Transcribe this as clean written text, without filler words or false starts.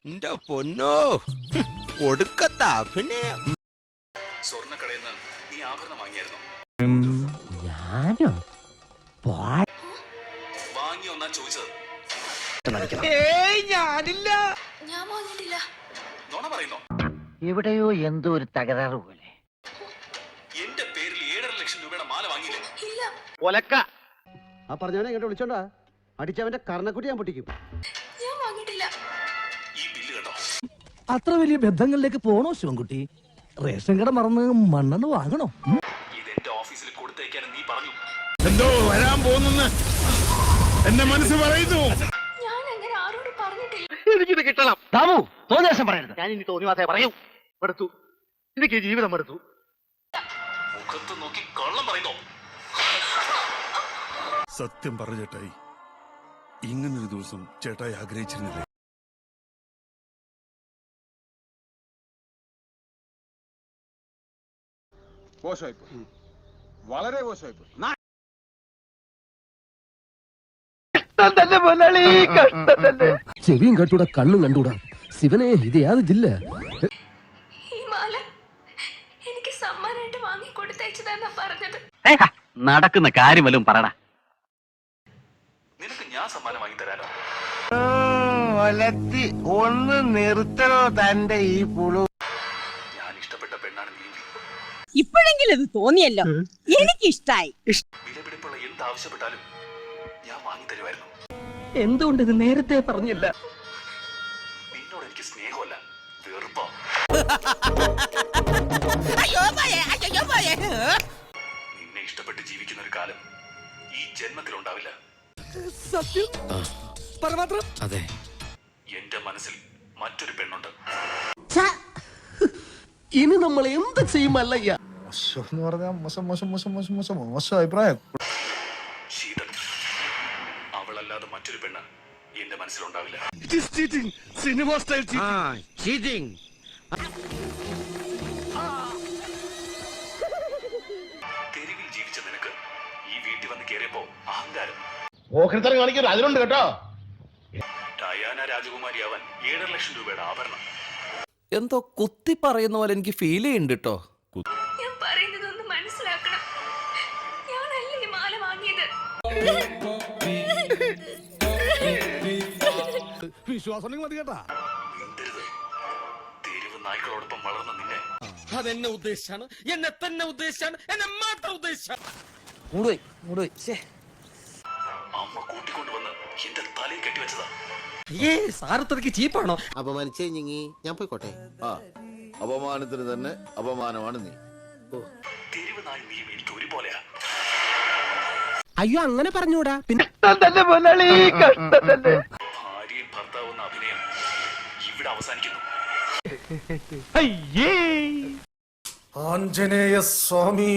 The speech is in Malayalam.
എന്റെ പൊന്നോ കൊടുക്കത്താ പിന്നെ സ്വർണ്ണക്കടയിൽ നിന്ന് നീ ആഭരണം വാങ്ങിയായിരുന്നോ? ഞാനോ വാങ്ങിയോ എന്നാ ചോദിച്ചത്. ഞാനില്ല. ഞാൻ വാങ്ങിയിട്ടില്ല. നുണ പറയുന്നോ? എവിടെയോ എന്തോ ഒരു തകരാറ് പോലെ. എന്റെ പേരിൽ 7.5 ലക്ഷം രൂപയുടെ മാല വാങ്ങിയില്ലേ? ഇല്ല. ഒലക്ക ആ പറഞ്ഞവനെ ഇങ്ങോട്ട് വിളിച്ചോണ്ടാ അടിച്ചവന്റെ കർണക്കുട്ടി ഞാൻ പൊട്ടിക്കും. ഞാൻ വാങ്ങിയിട്ടില്ല. ഈ ബില്ല് കേട്ടോ. അത്ര വലിയ ബന്ധങ്ങളിലേക്ക് പോണോ ശിവൻകുട്ടി? റേഷൻ കട മറന്ന് മണ്ണെണ്ണ വാങ്ങണോ? ഇത് എന്റെ ഓഫീസിൽ കൊടുത്തേക്കാനും നീ പറഞ്ഞു. എന്തോ വരാൻ പോകുന്നെന്ന് എന്റെ മനസ്സ് പറയുന്നു. ഞാൻ അങ്ങനെ ആരോടും പറഞ്ഞിട്ടില്ല. എനിക്കിത് കിട്ടണം. ദാമു തോന്നിയാസം പറയരുത്. ഞാൻ ഇനി തോന്നിവാസേ പറയൂ. മടുത്തു, എനിക്ക് ജീവിതം മടുത്തു. മുഖത്ത് നോക്കി കള്ളം പറയുന്നോ? സത്യം പറ ചേട്ടായി, ഇങ്ങനൊരു ദിവസം ചേട്ടായി ആഗ്രഹിച്ചിരുന്നില്ലേ? മോശമായിപ്പോയി, വളരെ മോശമായിപ്പോയി. ചെവിയും കട്ടൂടാ കണ്ണും കണ്ടൂടാ. ശിവനെ ഇത് യാത് ജില്ല. ഈ മാല എനിക്ക് സമ്മാനമായിട്ട് വാങ്ങി കൊടുത്തയച്ചതാന്നാ പറഞ്ഞത്. നടക്കുന്ന കാര്യം വല്ലതും പറടാ. നിനക്ക് ഞാൻ സമ്മാനം വാങ്ങി തരാനോ? ഒന്ന് നിർത്തണോ തന്റെ ഈ പുളു? ഞാൻ ഇഷ്ടപ്പെട്ട പെണ്ണാണ് നീ. ഇപ്പോഴെങ്കിലും അത് തോന്നിയല്ലോ. എനിക്കിഷ്ടായി. വിലപിടിപ്പുള്ള എന്താവശ്യപ്പെട്ടാലും ഞാൻ വാങ്ങി തരുമായിരുന്നു. എന്തുകൊണ്ട് ഇത് നേരത്തെ പറഞ്ഞില്ല? നിന്നോട് എനിക്ക് സ്നേഹമല്ല, വെറുപ്പാ. നിന്നെ ഇഷ്ടപ്പെട്ട് ജീവിക്കുന്ന ഒരു കാലം ഈ ജന്മത്തിലുണ്ടാവില്ല. സത്യം പരമാത്രം. അതെ, എന്റെ മനസ്സിൽ മറ്റൊരു പെണ്ണുണ്ട്. ഇനി നമ്മൾ എന്ത് ചെയ്യുമല്ലയ്യ? എന്ന് പറഞ്ഞാൽ മോശം മോശം മോശം മോശം മോശം മോശം അഭിപ്രായം. ശീതൾ, അവളല്ലാതെ മറ്റൊരു പെണ്ണ് എന്റെ മനസ്സിലുണ്ടാവില്ല. Cinema style cheating. തെരുവിൽ ജീവിച്ച നിനക്ക് ഈ വീട്ടിൽ വന്ന് കയറിയപ്പോ അഹങ്കാരം. ഓഹരിത്തരം കാണിക്കരുത്, അതിലുണ്ട് കേട്ടോ. ഡയാന രാജകുമാരിയാവാൻ 7.5 ലക്ഷം രൂപയുടെ ആഭരണം. എന്തോ കുത്തി പറയുന്ന പോലെ എനിക്ക് ഫീൽ ചെയ്യുന്നുണ്ട് കേട്ടോ. ഞാൻ പറയുന്നതൊന്ന് മനസ്സിലാക്കണം. ഞാനല്ല ഈ മാല വാങ്ങിയത്. വിശ്വാസം മതി കേട്ടാ. മിണ്ടരുത്. തെരുവ് നായ്ക്കളോടൊപ്പം വളർന്ന നിന്നെ അതെന്നെ ഉദ്ദേശിച്ചാണ്, എന്നെ തന്നെ ഉദ്ദേശിച്ചാണ്, എന്നെ മാത്രം ഉദ്ദേശിച്ചാണ്. അമ്മ കൂട്ടിക്കൊണ്ടുവന്ന് എന്റെ തലയിൽ കെട്ടിവെച്ചതാ. സാറത്രക്ക് ചീപ്പാണോ? അപമാനിച്ചേ ഞാൻ പോയിക്കോട്ടെ. അപമാനത്തിന് തന്നെ അപമാനമാണ് നീ. തെരുവ് നായി നീയും എനിക്ക് ഒരുപോലെയാ. അയ്യോ അങ്ങനെ പറഞ്ഞൂടാ. പിന്നെ ഭാര്യയും ഭർത്താവും എന്ന അഭിനയം ഇവിടെ അവസാനിക്കുന്നു. ആഞ്ജനേയ സ്വാമി.